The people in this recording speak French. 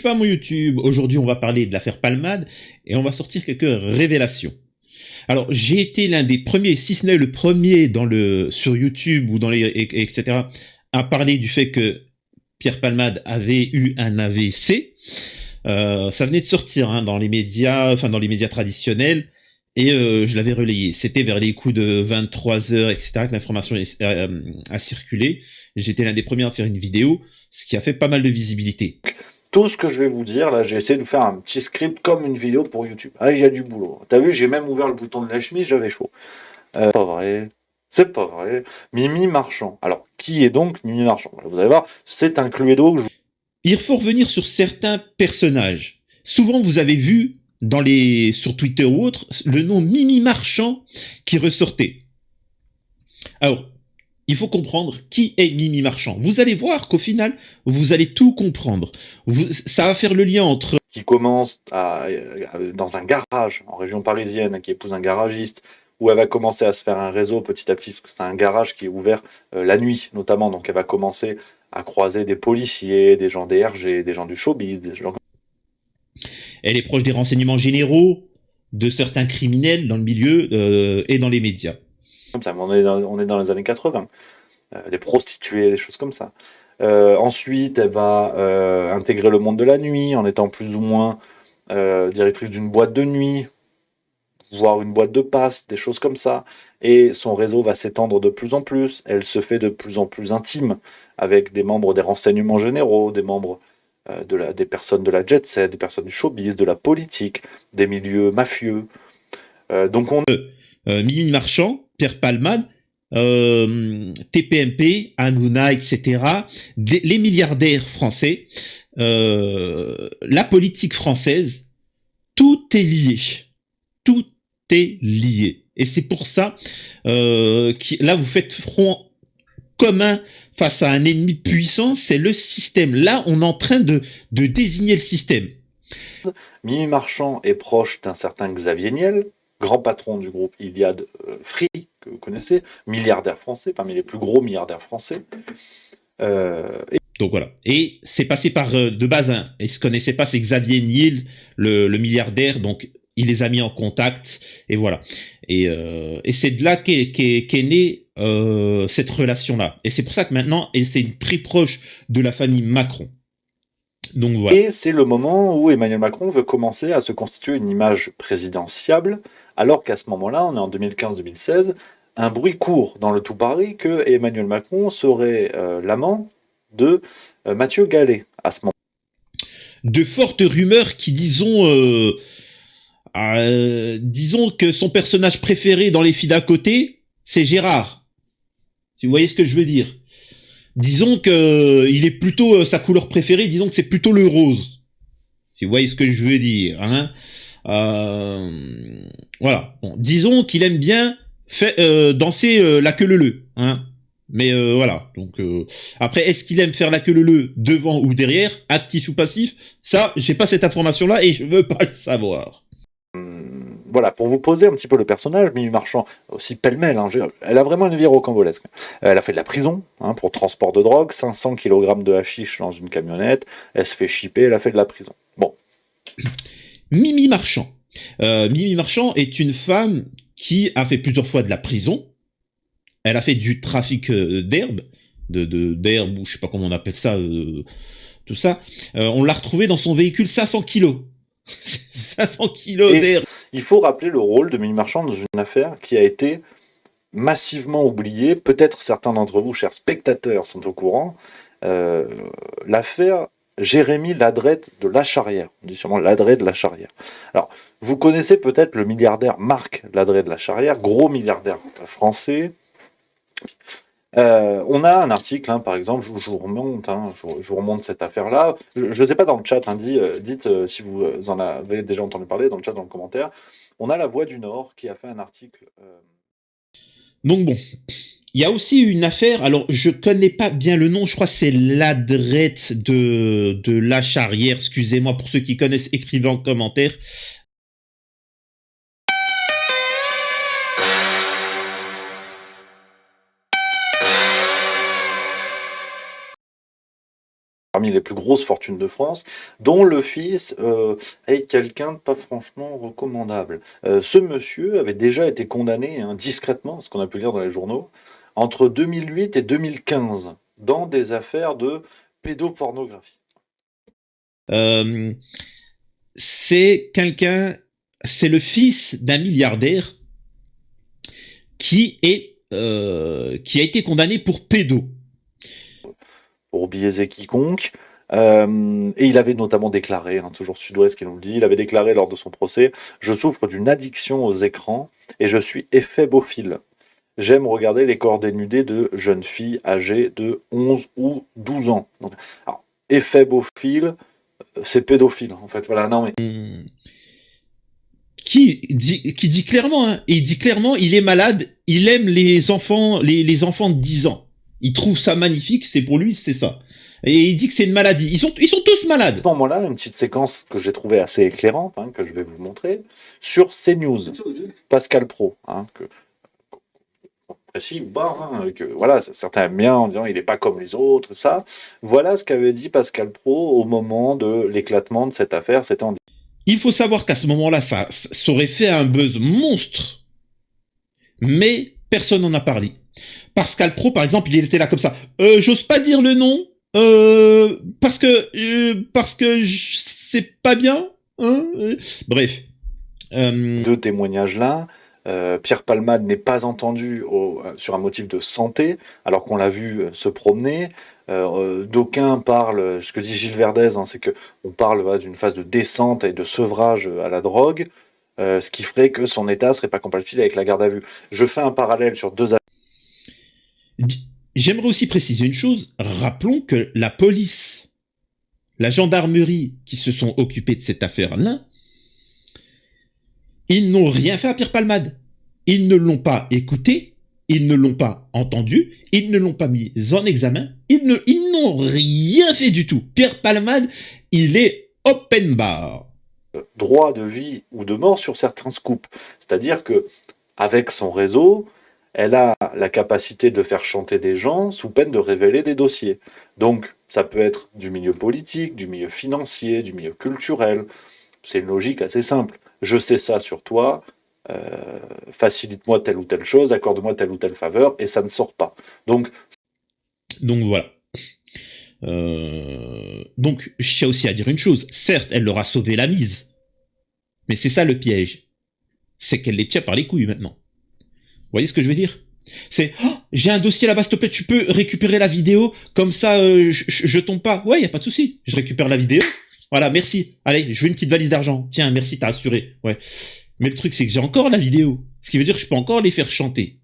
touche pas à mon YouTube. Aujourd'hui, on va parler de l'affaire Palmade et on va sortir quelques révélations. Alors, j'ai été l'un des premiers, si ce n'est le premier sur YouTube ou etc., à parler du fait que Pierre Palmade avait eu un AVC. Ça venait de sortir dans les médias, enfin dans les médias traditionnels, et je l'avais relayé. C'était vers les coups de 23h, etc., que l'information a circulé. J'étais l'un des premiers à faire une vidéo, ce qui a fait pas mal de visibilité. Tout ce que je vais vous dire, là, j'ai essayé de vous faire un petit script comme une vidéo pour YouTube. Ah, il y a du boulot. T'as vu, j'ai même ouvert le bouton de la chemise, j'avais chaud. Pas vrai. C'est pas vrai. Mimi Marchand. Alors, qui est donc Mimi Marchand? Vous allez voir, c'est un cluedo que je vous... Il faut revenir sur certains personnages. Souvent, vous avez vu sur Twitter ou autre, le nom Mimi Marchand qui ressortait. Alors, il faut comprendre qui est Mimi Marchand. Vous allez voir qu'au final, vous allez tout comprendre. Ça va faire le lien entre... Qui commence dans un garage en région parisienne, qui épouse un garagiste, où elle va commencer à se faire un réseau petit à petit, parce que c'est un garage qui est ouvert la nuit notamment, donc elle va commencer à croiser des policiers, des gens des RG, des gens du showbiz, des gens... Elle est proche des renseignements généraux, de certains criminels dans le milieu et dans les médias. On est dans les années 80, des prostituées, des choses comme ça. Ensuite, elle va intégrer le monde de la nuit en étant plus ou moins directrice d'une boîte de nuit, voire une boîte de passe, des choses comme ça. Et son réseau va s'étendre de plus en plus. Elle se fait de plus en plus intime avec des membres des renseignements généraux, des membres des personnes de la jet set, des personnes du showbiz, de la politique, des milieux mafieux. Mimi Marchand, Pierre Palmade, TPMP, Hanouna, etc., les milliardaires français, la politique française, tout est lié. Tout est lié. Et c'est pour ça là, vous faites front commun face à un ennemi puissant, c'est le système. Là, on est en train de désigner le système. Mimi Marchand est proche d'un certain Xavier Niel, grand patron du groupe Iliad Free, que vous connaissez, milliardaire français, parmi les plus gros milliardaires français. Donc voilà. Et c'est passé par de base, et se connaissait pas, c'est Xavier Niel, le milliardaire, donc il les a mis en contact, et voilà. Et c'est de là qu'est née cette relation-là. Et c'est pour ça que maintenant, c'est très proche de la famille Macron. Donc voilà. Et c'est le moment où Emmanuel Macron veut commencer à se constituer une image présidentiable, alors qu'à ce moment-là, on est en 2015-2016, un bruit court dans le tout Paris que Emmanuel Macron serait l'amant de Mathieu Gallet à ce moment. De fortes rumeurs qui, disons que son personnage préféré dans Les filles d'à côté, c'est Gérard. Si vous voyez ce que je veux dire. Disons que il est plutôt sa couleur préférée, disons que c'est plutôt le rose. Si vous voyez ce que je veux dire, hein. Voilà. Bon, disons qu'il aime bien danser la queue leu, hein. Mais voilà. Donc après, est-ce qu'il aime faire la queue leu devant ou derrière, actif ou passif? Ça, j'ai pas cette information-là et je veux pas le savoir. Voilà, pour vous poser un petit peu le personnage, Mimi Marchand, aussi pêle-mêle, hein, elle a vraiment une vie rocambolesque. Elle a fait de la prison pour transport de drogue, 500 kg de hashish dans une camionnette, elle se fait chipper, elle a fait de la prison. Bon. Mimi Marchand. Mimi Marchand est une femme qui a fait plusieurs fois de la prison. Elle a fait du trafic d'herbe, d'herbe, ou je sais pas comment on appelle ça, tout ça. On l'a retrouvée dans son véhicule 500 kilos. 500 kilos d'herbe. Il faut rappeler le rôle de Mimi Marchand dans une affaire qui a été massivement oubliée. Peut-être certains d'entre vous, chers spectateurs, sont au courant. L'affaire Jérémy Ladrette de Lacharrière. On dit sûrement Ladret de Lacharrière. Alors, vous connaissez peut-être le milliardaire Marc Ladret de Lacharrière, gros milliardaire français. On a un article, par exemple, je vous remonte cette affaire-là. Je ne sais pas dans le chat, dites si vous en avez déjà entendu parler, dans le chat, dans le commentaire. On a La Voix du Nord qui a fait un article. Donc bon, il y a aussi une affaire, alors je connais pas bien le nom, je crois que c'est Ladrette de Lacharrière, excusez-moi pour ceux qui connaissent, écrivez en commentaire. parmi les plus grosses fortunes de France, dont le fils est quelqu'un de pas franchement recommandable. Ce monsieur avait déjà été condamné hein, discrètement, ce qu'on a pu lire dans les journaux, entre 2008 et 2015, dans des affaires de pédopornographie. C'est quelqu'un, c'est le fils d'un milliardaire qui a été condamné pour pédo. Pour biaiser quiconque. Et il avait notamment déclaré, hein, toujours Sud-Ouest qui nous le dit, il avait déclaré lors de son procès: je souffre d'une addiction aux écrans et je suis éphébophile. J'aime regarder les corps dénudés de jeunes filles âgées de 11 ou 12 ans. Donc, alors, éphébophile, c'est pédophile, en fait. Voilà, non mais. Qui dit clairement, hein, il dit clairement, il est malade, il aime les enfants, les enfants de 10 ans. Il trouve ça magnifique, c'est pour lui, c'est ça. Et il dit que c'est une maladie. Ils sont tous malades. À ce moment-là, une petite séquence que j'ai trouvée assez éclairante, hein, que je vais vous montrer, sur CNews, Pascal Praud, hein, que précis ou pas, hein, que voilà, certains aiment bien en disant il n'est pas comme les autres, ça. Voilà ce qu'avait dit Pascal Praud au moment de l'éclatement de cette affaire. C'était en... Il faut savoir qu'à ce moment-là, ça aurait fait un buzz monstre, mais personne n'en a parlé. Pascal Praud, par exemple, il était là comme ça. J'ose pas dire le nom, parce que c'est pas bien. Hein bref. Deux témoignages-là. Pierre Palmade n'est pas entendu sur un motif de santé, alors qu'on l'a vu se promener. D'aucuns parlent, ce que dit Gilles Verdez, hein, c'est qu'on parle voilà, d'une phase de descente et de sevrage à la drogue, ce qui ferait que son état serait pas compatible avec la garde à vue. Je fais un parallèle sur deux. J'aimerais aussi préciser une chose. Rappelons que la police, la gendarmerie qui se sont occupés de cette affaire-là, ils n'ont rien fait à Pierre Palmade. Ils ne l'ont pas écouté, ils ne l'ont pas entendu, ils ne l'ont pas mis en examen, ils n'ont rien fait du tout. Pierre Palmade, il est open bar. Droit de vie ou de mort sur certains scoops. C'est-à-dire que avec son réseau, elle a la capacité de faire chanter des gens sous peine de révéler des dossiers. Donc, ça peut être du milieu politique, du milieu financier, du milieu culturel. C'est une logique assez simple. Je sais ça sur toi, facilite-moi telle ou telle chose, accorde-moi telle ou telle faveur, et ça ne sort pas. Donc voilà. Donc, je tiens aussi à dire une chose. Certes, elle leur a sauvé la mise. Mais c'est ça le piège. C'est qu'elle les tient par les couilles maintenant. Vous voyez ce que je veux dire? C'est j'ai un dossier là-bas, s'il te plaît, tu peux récupérer la vidéo, comme ça je tombe pas. Ouais, y a pas de souci. Je récupère la vidéo. Voilà, merci. Allez, je veux une petite valise d'argent. Tiens, merci, t'as assuré. Ouais. Mais le truc, c'est que j'ai encore la vidéo. Ce qui veut dire que je peux encore les faire chanter.